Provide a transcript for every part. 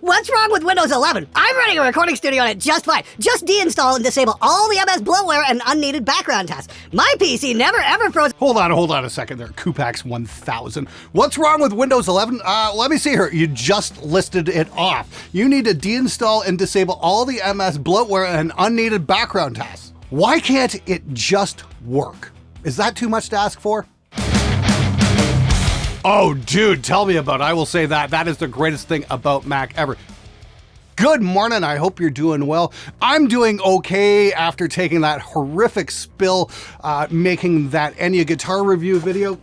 What's wrong with Windows 11? I'm running a recording studio on it just fine. Just deinstall and disable all the MS bloatware and unneeded background tasks. My PC never ever froze. Hold on a second there, Kupax 1000. What's wrong with Windows 11? Let me see here. You just listed it off. You need to deinstall and disable all the MS bloatware and unneeded background tasks. Why can't it just work? Is that too much to ask for? Oh, dude, tell me about it. I will say that. That is the greatest thing about Mac ever. Good morning. I hope you're doing well. I'm doing okay after taking that horrific spill, making that Enya guitar review video.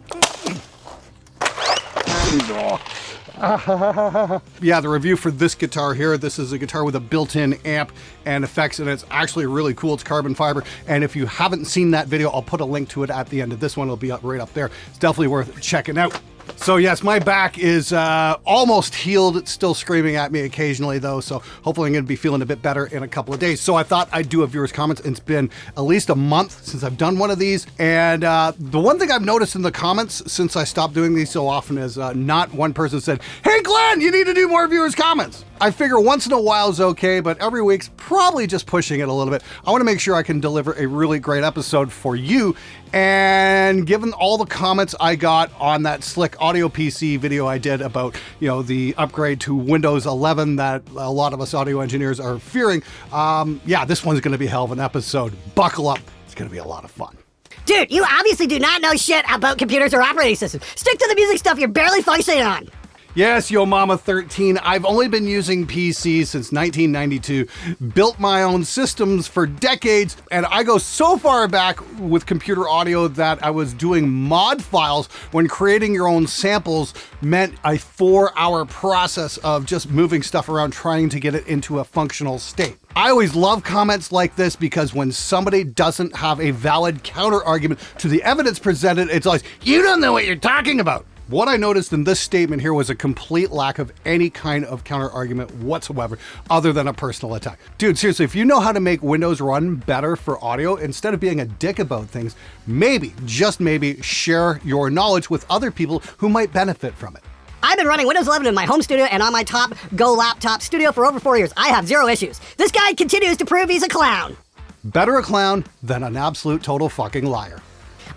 Yeah, the review for this guitar here. This is a guitar with a built-in amp and effects, and it's actually really cool. It's carbon fiber, and if you haven't seen that video, I'll put a link to it at the end of this one. It'll be up right up there. It's definitely worth checking out. So yes, my back is almost healed. It's still screaming at me occasionally though, so hopefully I'm going to be feeling a bit better in a couple of days. So I thought I'd do a viewer's comments. It's been at least a month since I've done one of these, and the one thing I've noticed in the comments since I stopped doing these so often is not one person said, "Hey Glenn, you need to do more viewers' comments." I figure once in a while is okay, but every week's probably just pushing it a little bit. I want to make sure I can deliver a really great episode for you. And given all the comments I got on that slick audio PC video I did about, the upgrade to Windows 11 that a lot of us audio engineers are fearing, yeah, this one's going to be a hell of an episode. Buckle up. It's going to be a lot of fun. Dude, you obviously do not know shit about computers or operating systems. Stick to the music stuff you're barely functioning on. Yes, Yo Mama 13. I've only been using PCs since 1992, built my own systems for decades, and I go so far back with computer audio that I was doing mod files when creating your own samples meant a 4-hour process of just moving stuff around trying to get it into a functional state. I always love comments like this because when somebody doesn't have a valid counter argument to the evidence presented, it's always, "You don't know what you're talking about." What I noticed in this statement here was a complete lack of any kind of counter argument whatsoever, other than a personal attack. Dude, seriously, if you know how to make Windows run better for audio, instead of being a dick about things, maybe, just maybe, share your knowledge with other people who might benefit from it. I've been running Windows 11 in my home studio and on my top Go laptop studio for over 4 years. I have zero issues. This guy continues to prove he's a clown. Better a clown than an absolute total fucking liar.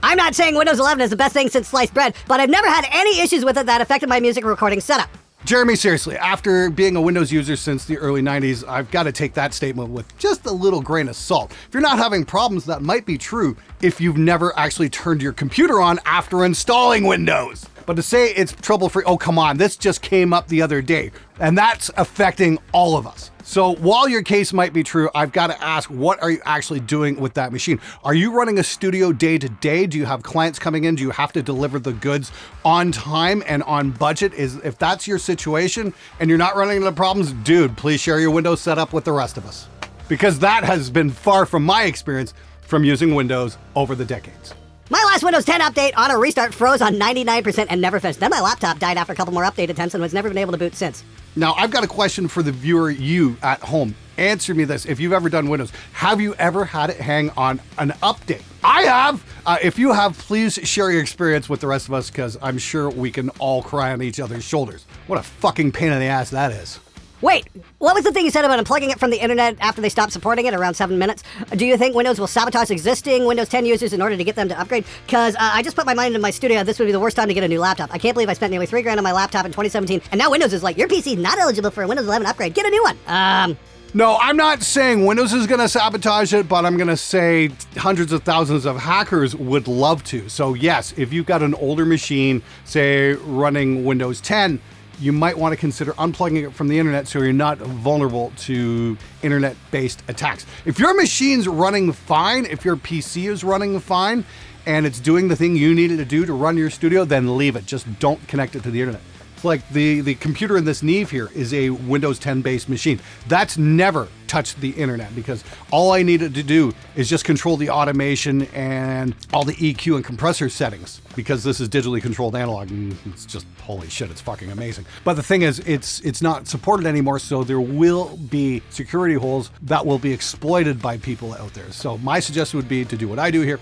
I'm not saying Windows 11 is the best thing since sliced bread, but I've never had any issues with it that affected my music recording setup. Jeremy, seriously, after being a Windows user since the early 90s, I've got to take that statement with just a little grain of salt. If you're not having problems, that might be true if you've never actually turned your computer on after installing Windows. But to say it's trouble-free, oh, come on, this just came up the other day, and that's affecting all of us. So while your case might be true, I've got to ask, what are you actually doing with that machine? Are you running a studio day to day? Do you have clients coming in? Do you have to deliver the goods on time and on budget? If that's your situation and you're not running into problems, dude, please share your Windows setup with the rest of us. Because that has been far from my experience from using Windows over the decades. My last Windows 10 update on a restart froze on 99% and never finished. Then my laptop died after a couple more update attempts and has never been able to boot since. Now, I've got a question for the viewer, you at home. Answer me this. If you've ever done Windows, have you ever had it hang on an update? I have. If you have, please share your experience with the rest of us because I'm sure we can all cry on each other's shoulders. What a fucking pain in the ass that is. Wait, what was the thing you said about unplugging it from the internet after they stopped supporting it around 7 minutes? Do you think Windows will sabotage existing Windows 10 users in order to get them to upgrade? Because I just put my mind into my studio. This would be the worst time to get a new laptop. I can't believe I spent nearly $3,000 on my laptop in 2017, and now Windows is like, your PC is not eligible for a Windows 11 upgrade. Get a new one. No, I'm not saying Windows is going to sabotage it, but I'm going to say hundreds of thousands of hackers would love to. So yes, if you've got an older machine, say running Windows 10, you might want to consider unplugging it from the internet so you're not vulnerable to internet-based attacks. If your machine's running fine, if your PC is running fine, and it's doing the thing you need it to do to run your studio, then leave it. Just don't connect it to the internet. Like the computer in this Neve here is a Windows 10 based machine. That's never touched the internet because all I needed to do is just control the automation and all the EQ and compressor settings because this is digitally controlled analog and it's just, holy shit, it's fucking amazing. But the thing is, it's not supported anymore, so there will be security holes that will be exploited by people out there. So my suggestion would be to do what I do here.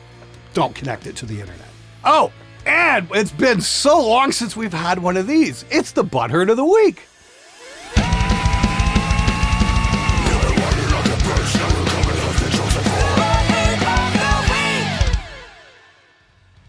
Don't connect it to the internet. Oh! And it's been so long since we've had one of these. It's the Butthurt of the Week.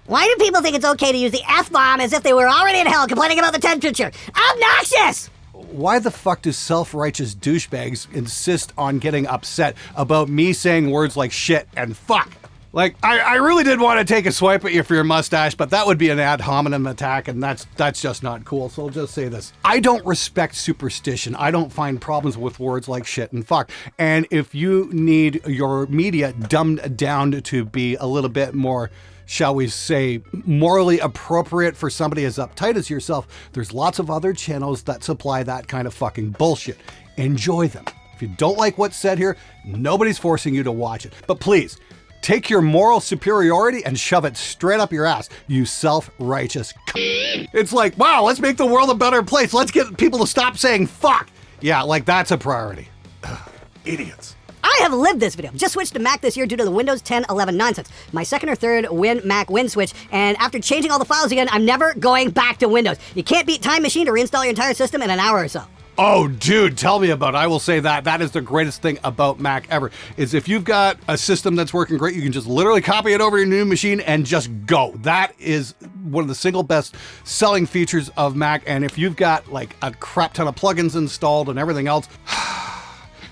Why do people think it's okay to use the F-bomb as if they were already in hell complaining about the temperature? Obnoxious! Why the fuck do self-righteous douchebags insist on getting upset about me saying words like shit and fuck? Like, I really did want to take a swipe at you for your mustache, but that would be an ad hominem attack, and that's just not cool, so I'll just say this. I don't respect superstition. I don't find problems with words like shit and fuck. And if you need your media dumbed down to be a little bit more, shall we say, morally appropriate for somebody as uptight as yourself, there's lots of other channels that supply that kind of fucking bullshit. Enjoy them. If you don't like what's said here, nobody's forcing you to watch it. But please, take your moral superiority and shove it straight up your ass, you self-righteous It's like, wow, let's make the world a better place. Let's get people to stop saying fuck. Yeah, like that's a priority. Ugh, idiots. I have lived this video. Just switched to Mac this year due to the Windows 10 11 nonsense. My second or third Mac Win switch, and after changing all the files again, I'm never going back to Windows. You can't beat Time Machine to reinstall your entire system in an hour or so. Oh, dude, tell me about it. I will say that is the greatest thing about Mac ever, is if you've got a system that's working great, you can just literally copy it over to your new machine and just go. That is one of the single best selling features of Mac. And if you've got like a crap ton of plugins installed and everything else,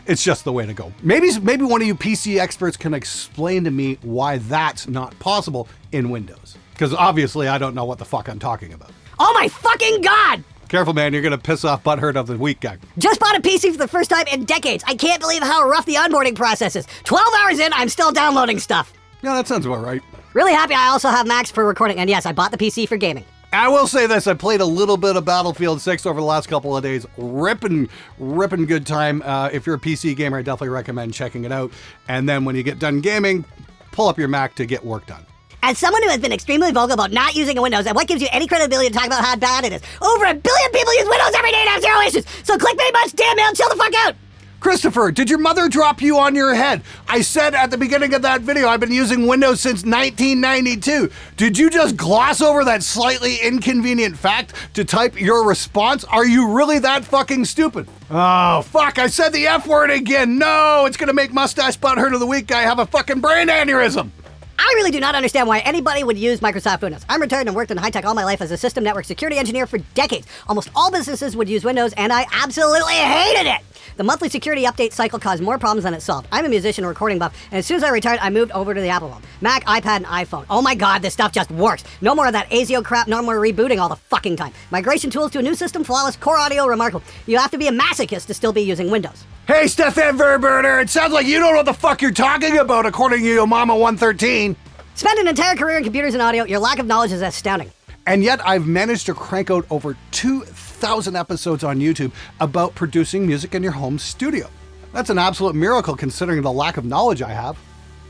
it's just the way to go. Maybe one of you PC experts can explain to me why that's not possible in Windows. Because obviously I don't know what the fuck I'm talking about. Oh my fucking God! Careful, man, you're gonna piss off Butthurt of the Week guy. Just bought a PC for the first time in decades. I can't believe how rough the onboarding process is. 12 hours in, I'm still downloading stuff. Yeah, that sounds about right. Really happy I also have Macs for recording, and yes, I bought the PC for gaming. I will say this, I played a little bit of Battlefield 6 over the last couple of days. Ripping good time. If you're a PC gamer, I definitely recommend checking it out. And then when you get done gaming, pull up your Mac to get work done. As someone who has been extremely vocal about not using a Windows, and what gives you any credibility to talk about how bad it is? Over 1 billion people use Windows every day and have zero issues. So clickbait much, damn man, chill the fuck out. Christopher, did your mother drop you on your head? I said at the beginning of that video, I've been using Windows since 1992. Did you just gloss over that slightly inconvenient fact to type your response? Are you really that fucking stupid? Oh, fuck, I said the F word again. No, it's gonna make Mustache Butthurt of the Week guy have a fucking brain aneurysm. I really do not understand why anybody would use Microsoft Windows. I'm retired and worked in high tech all my life as a system network security engineer for decades. Almost all businesses would use Windows, and I absolutely hated it. The monthly security update cycle caused more problems than it solved. I'm a musician and recording buff, and as soon as I retired, I moved over to the Apple one. Mac, iPad, and iPhone. Oh my God, this stuff just works. No more of that ASIO crap, no more rebooting all the fucking time. Migration tools to a new system, flawless, core audio, remarkable. You have to be a masochist to still be using Windows. Hey, Stefan Verberner, it sounds like you don't know what the fuck you're talking about, according to your Mama 113. Spend an entire career in computers and audio, your lack of knowledge is astounding. And yet I've managed to crank out over 2,000 episodes on YouTube about producing music in your home studio. That's an absolute miracle considering the lack of knowledge I have.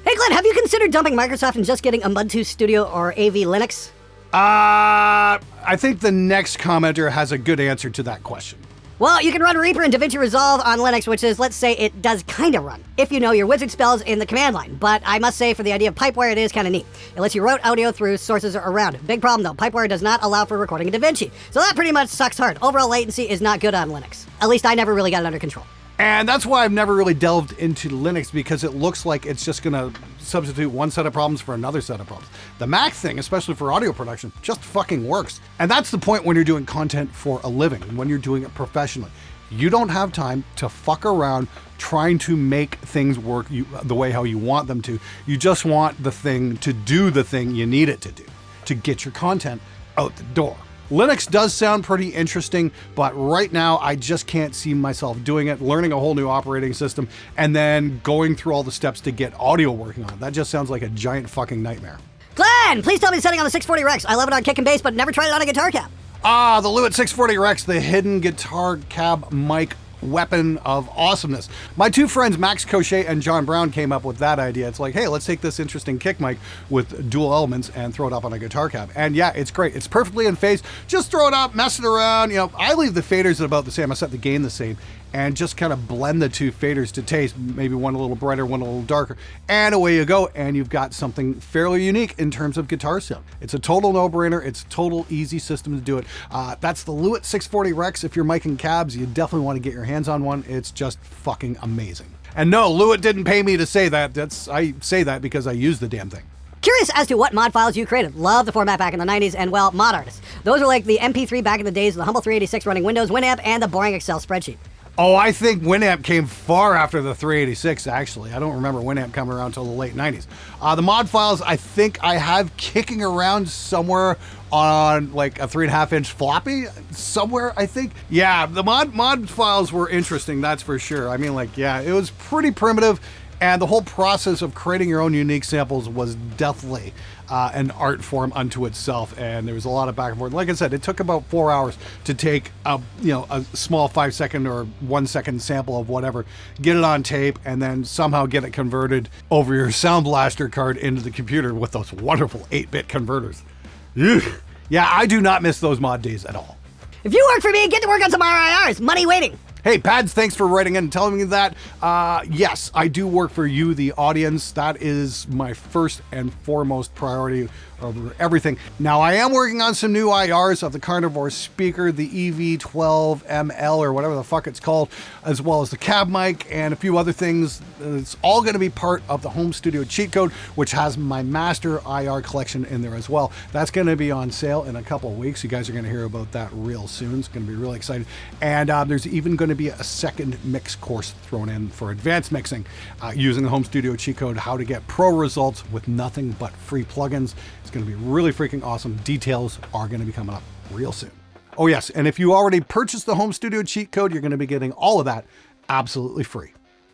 Hey Glenn, have you considered dumping Microsoft and just getting a Ubuntu Studio or AV Linux? I think the next commenter has a good answer to that question. Well, you can run Reaper and DaVinci Resolve on Linux, which is, let's say, it does kind of run, if you know your wizard spells in the command line. But I must say, for the idea of Pipewire, it is kind of neat. It lets you route audio through sources around. Big problem, though. Pipewire does not allow for recording in DaVinci. So that pretty much sucks hard. Overall latency is not good on Linux. At least I never really got it under control. And that's why I've never really delved into Linux, because it looks like it's just gonna substitute one set of problems for another set of problems. The Mac thing, especially for audio production, just fucking works. And that's the point when you're doing content for a living, when you're doing it professionally. You don't have time to fuck around trying to make things work the way how you want them to. You just want the thing to do the thing you need it to do, to get your content out the door. Linux does sound pretty interesting, but right now I just can't see myself doing it, learning a whole new operating system, and then going through all the steps to get audio working on it. That just sounds like a giant fucking nightmare. Glenn, please tell me the setting on the 640 Rex. I love it on kick and bass, but never tried it on a guitar cab. Ah, the Lewitt 640 Rex, the hidden guitar cab mic weapon of awesomeness. My two friends, Max Cochet and John Brown, came up with that idea. It's like, hey, let's take this interesting kick mic with dual elements and throw it up on a guitar cab. And yeah, it's great. It's perfectly in phase. Just throw it up, mess it around. You know, I leave the faders at about the same. I set the gain the same, and just kind of blend the two faders to taste. Maybe one a little brighter, one a little darker, and away you go. And you've got something fairly unique in terms of guitar sound. It's a total no-brainer. It's a total easy system to do it. That's the Lewitt 640 Rex. If you're miking cabs, you definitely want to get your hands on one. It's just fucking amazing. And no, Lewitt didn't pay me to say that. I say that because I use the damn thing. Curious as to what mod files you created. Love the format back in the 90s, and well, mod artists. Those are like the MP3 back in the days of the humble 386 running Windows, Winamp, and the boring Excel spreadsheet. Oh, I think Winamp came far after the 386, actually. I don't remember Winamp coming around until the late 90s. The mod files, I think I have kicking around somewhere on like a 3.5-inch floppy somewhere, I think. Yeah, the mod files were interesting, that's for sure. I mean, like, yeah, it was pretty primitive, and the whole process of creating your own unique samples was definitely an art form unto itself, and there was a lot of back and forth. Like I said, it took about 4 hours to take a small 5-second or 1-second sample of whatever, get it on tape, and then somehow get it converted over your Sound Blaster card into the computer with those wonderful 8-bit converters. Ugh. Yeah, I do not miss those mod days at all. If you work for me, get to work on some RIRs. Money waiting. Hey, Pads, thanks for writing in and telling me that. Yes, I do work for you, the audience. That is my first and foremost priority over everything. Now, I am working on some new IRs of the Carnivore speaker, the EV12ML or whatever the fuck it's called, as well as the cab mic and a few other things. It's all going to be part of the home studio cheat code, which has my master IR collection in there as well. That's going to be on sale in a couple of weeks. You guys are going to hear about that real soon. It's going to be really exciting. And there's even going to be a second mix course thrown in for advanced mixing using the home studio cheat code, how to get pro results with nothing but free plugins. It's going to be really freaking awesome. Details are going to be coming up real soon. Oh yes, and if you already purchased the home studio cheat code, you're going to be getting all of that absolutely free.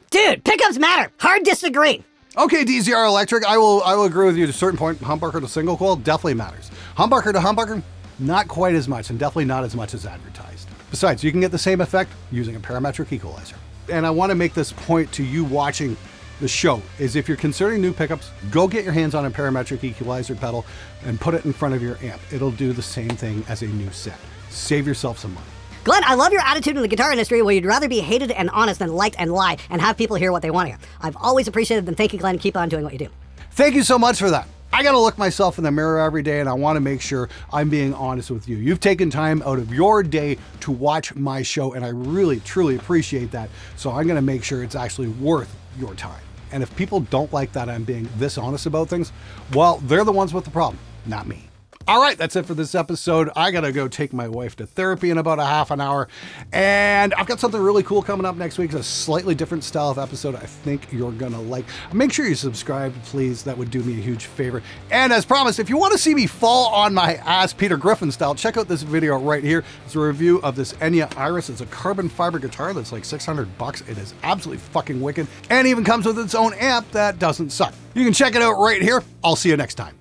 Dude, pickups matter. Hard disagree. Okay, DZR Electric, I will agree with you to a certain point. Humbucker to single coil definitely matters. Humbucker to humbucker, not quite as much, and definitely not as much as advertised. Besides, you can get the same effect using a parametric equalizer. And I want to make this point to you watching the show, is if you're considering new pickups, go get your hands on a parametric equalizer pedal and put it in front of your amp. It'll do the same thing as a new set. Save yourself some money. Glenn, I love your attitude in the guitar industry where you'd rather be hated and honest than liked and lie and have people hear what they want to hear. I've always appreciated them. Thank you, Glenn. Keep on doing what you do. Thank you so much for that. I got to look myself in the mirror every day, and I want to make sure I'm being honest with you. You've taken time out of your day to watch my show, and I really, truly appreciate that. So I'm going to make sure it's actually worth your time. And if people don't like that I'm being this honest about things, well, they're the ones with the problem, not me. All right, that's it for this episode. I gotta go take my wife to therapy in about a half an hour. And I've got something really cool coming up next week. It's a slightly different style of episode I think you're gonna like. Make sure you subscribe, please. That would do me a huge favor. And as promised, if you want to see me fall on my ass Peter Griffin style, check out this video right here. It's a review of this Enya Iris. It's a carbon fiber guitar that's like $600. It is absolutely fucking wicked and even comes with its own amp that doesn't suck. You can check it out right here. I'll see you next time.